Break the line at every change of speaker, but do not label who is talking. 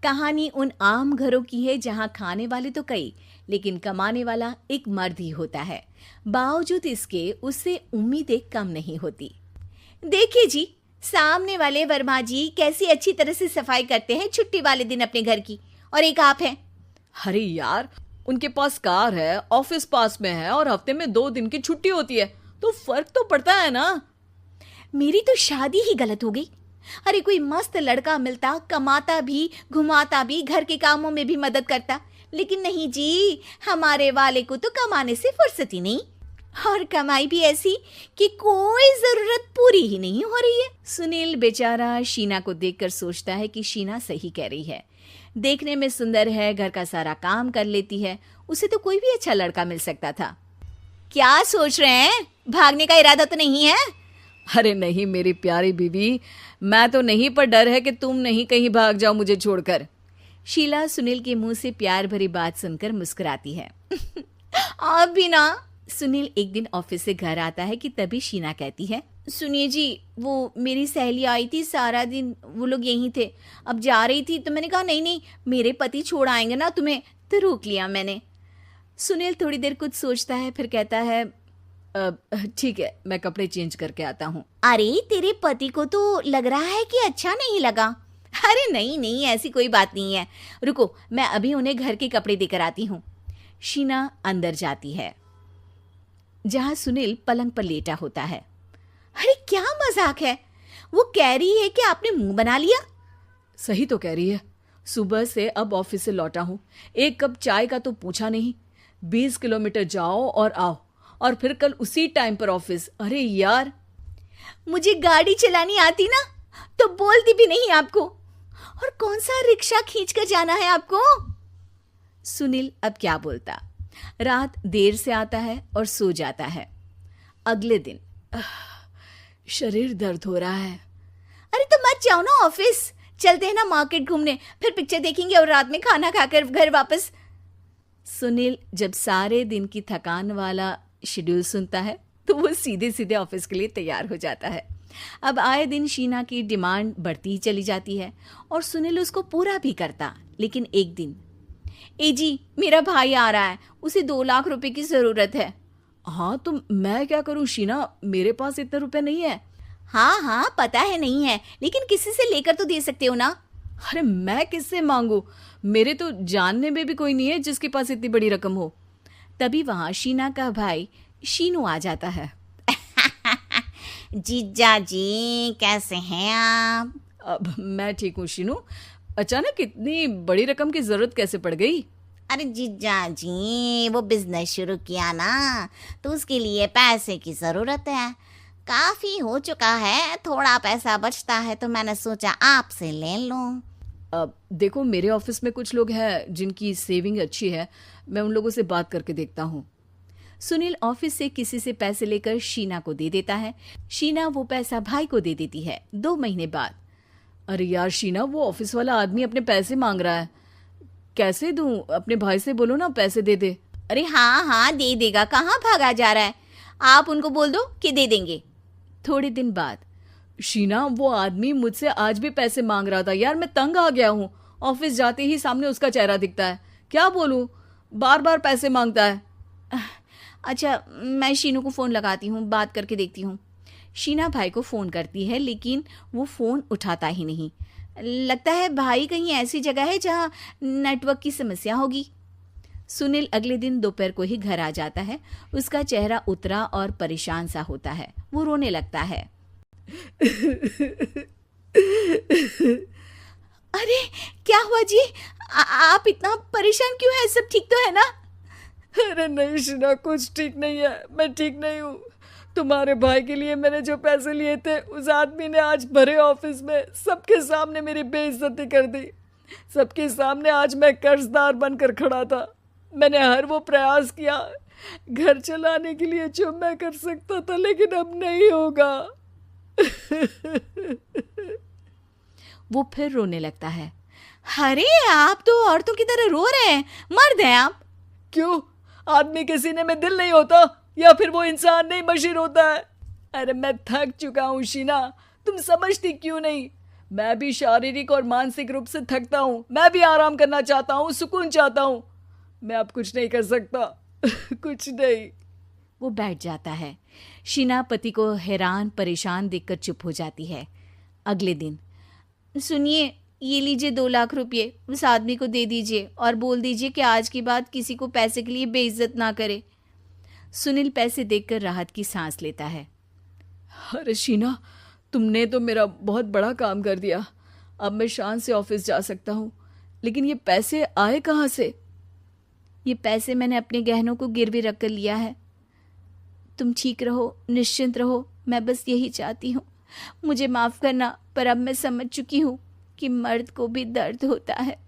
कहानी उन आम घरों की है जहां खाने वाले तो कई, लेकिन कमाने वाला एक मर्द ही होता है। बावजूद इसके उससे उम्मीदें कम नहीं होती। देखिए जी, सामने वाले वर्मा जी कैसी अच्छी तरह से सफाई करते हैं छुट्टी वाले दिन अपने घर की, और एक आप हैं।
अरे यार, उनके पास कार है, ऑफिस पास में है और हफ्ते में 2 दिन की छुट्टी होती है, तो फर्क तो पड़ता है ना।
मेरी तो शादी ही गलत हो गई। अरे कोई मस्त लड़का मिलता, कमाता भी, घुमाता भी, घर के कामों में भी मदद करता, लेकिन नहीं जी, हमारे वाले को तो कमाने से फुर्सत ही नहीं, और कमाई भी ऐसी कि कोई जरूरत पूरी ही नहीं हो रही है। सुनील बेचारा शीना को देखकर सोचता है कि शीना सही कह रही है। देखने में सुंदर है, घर का सारा काम कर लेती है, उसे तो कोई भी अच्छा लड़का मिल सकता था। क्या सोच रहे हैं? भागने का इरादा तो नहीं है?
अरे नहीं मेरी प्यारी बीवी, मैं तो नहीं, पर डर है कि तुम नहीं कहीं भाग जाओ मुझे छोड़कर।
शीला सुनील के मुंह से प्यार भरी बात सुनकर मुस्कुराती है। आप भी ना। सुनील एक दिन ऑफिस से घर आता है कि तभी शीना कहती है, सुनिए जी, वो मेरी सहेली आई थी, सारा दिन वो लोग यहीं थे, अब जा रही थी तो मैंने कहा नहीं नहीं, मेरे पति छोड़ आएंगे ना तुम्हें, तो रोक लिया मैंने। सुनील थोड़ी देर कुछ सोचता है, फिर कहता है,
ठीक है, मैं कपड़े चेंज करके आता हूँ।
अरे तेरे पति को तो लग रहा है कि अच्छा नहीं लगा। अरे नहीं नहीं, ऐसी कोई बात नहीं है, रुको मैं अभी उन्हें घर के कपड़े देकर आती हूँ। शीना अंदर जाती है जहां सुनील पलंग पर लेटा होता है। अरे क्या मजाक है, वो कह रही है कि आपने मुंह बना लिया।
सही तो कह रही है, सुबह से अब ऑफिस से लौटा हूँ, एक कप चाय का तो पूछा नहीं, 20 किलोमीटर जाओ और आओ, और फिर कल उसी टाइम पर ऑफिस। अरे यार,
मुझे गाड़ी चलानी आती ना तो बोलती भी नहीं आपको, और कौन सा रिक्शा खींच कर जाना है आपको। सुनील अब क्या बोलता। रात देर से आता है और सो जाता है। अगले दिन
शरीर दर्द हो रहा है।
अरे तो मत जाओ ना ऑफिस, चलते हैं ना मार्केट घूमने, फिर पिक्चर देखेंगे और रात में खाना खाकर घर वापस। सुनील जब सारे दिन की थकान वाला शेड्यूल सुनता है तो वो सीधे सीधे ऑफिस के लिए तैयार हो जाता है। अब आए दिन शीना की डिमांड बढ़ती ही चली जाती है और सुनील उसको पूरा भी करता। लेकिन एक दिन, ए जी मेरा भाई आ रहा है, उसे 2 लाख रुपए की जरूरत है।
हाँ तो मैं क्या करूँ शीना, मेरे पास इतने रुपए नहीं है।
हाँ हाँ पता है नहीं है, लेकिन किसी से लेकर तो दे सकते हो ना।
अरे मैं किससे मांगू, मेरे तो जानने में भी कोई नहीं है जिसके पास इतनी बड़ी रकम हो।
तभी वहां शीना का भाई शीनू आ जाता है। जीजा जी कैसे हैं आप?
अब मैं ठीक हूँ शीनू, अचानक इतनी बड़ी रकम की जरूरत कैसे पड़ गई?
अरे जीजा जी, वो बिजनेस शुरू किया ना, तो उसके लिए पैसे की जरूरत है, काफी हो चुका है, थोड़ा पैसा बचता है तो मैंने सोचा आपसे ले लूं।
अब देखो, मेरे ऑफिस में कुछ लोग हैं जिनकी सेविंग अच्छी है, मैं उन लोगों से बात करके देखता हूँ।
सुनील ऑफिस से किसी से पैसे लेकर शीना को दे देता है। शीना वो पैसा भाई को दे देती है। 2 महीने बाद,
अरे यार शीना, वो ऑफिस वाला आदमी अपने पैसे मांग रहा है, कैसे दूं? अपने भाई से बोलो ना पैसे दे दे।
अरे हाँ हाँ दे देगा, कहाँ भागा जा रहा है, आप उनको बोल दो कि दे देंगे। थोड़े दिन बाद,
शीना, वो आदमी मुझसे आज भी पैसे मांग रहा था यार, मैं तंग आ गया हूँ, ऑफिस जाते ही सामने उसका चेहरा दिखता है, क्या बोलूं, बार बार पैसे मांगता है।
अच्छा मैं शीनू को फ़ोन लगाती हूँ, बात करके देखती हूँ। शीना भाई को फ़ोन करती है लेकिन वो फ़ोन उठाता ही नहीं। लगता है भाई कहीं ऐसी जगह है जहाँ नेटवर्क की समस्या होगी। सुनील अगले दिन दोपहर को ही घर आ जाता है। उसका चेहरा उतरा और परेशान सा होता है। वो रोने लगता है। अरे क्या हुआ जी, आप इतना परेशान क्यों हैं? सब ठीक तो है ना?
अरे नहीं शीना, कुछ ठीक नहीं है, मैं ठीक नहीं हूँ। तुम्हारे भाई के लिए मैंने जो पैसे लिए थे, उस आदमी ने आज भरे ऑफिस में सबके सामने मेरी बेइज्जती कर दी। सबके सामने आज मैं कर्जदार बनकर खड़ा था। मैंने हर वो प्रयास किया घर चलाने के लिए जो मैं कर सकता था, लेकिन अब नहीं होगा।
वो फिर रोने लगता है। अरे आप तो औरतों की तरह रो रहे हैं, मर्द हैं आप।
क्यों, आदमी के सीने में दिल नहीं होता, या फिर वो इंसान नहीं मशीन होता है? अरे मैं थक चुका हूँ शीना, तुम समझती क्यों नहीं? मैं भी शारीरिक और मानसिक रूप से थकता हूँ, मैं भी आराम करना चाहता हूँ, सुकून चाहता हूँ। मैं अब कुछ नहीं कर सकता। कुछ नहीं।
वो बैठ जाता है। शीना पति को हैरान परेशान देखकर चुप हो जाती है। अगले दिन, सुनिए, ये लीजिए 2 लाख रुपये, उस आदमी को दे दीजिए और बोल दीजिए कि आज के बाद किसी को पैसे के लिए बेइज्जत ना करे। सुनील पैसे देखकर राहत की सांस लेता है।
अरे शीना, तुमने तो मेरा बहुत बड़ा काम कर दिया। अब मैं शान से ऑफिस जा सकता हूँ। लेकिन ये पैसे आए कहाँ से?
ये पैसे मैंने अपने गहनों को गिरवी रख कर लिया है। तुम ठीक रहो, निश्चिंत रहो, मैं बस यही चाहती हूँ। मुझे माफ़ करना, पर अब मैं समझ चुकी हूँ कि मर्द को भी दर्द होता है।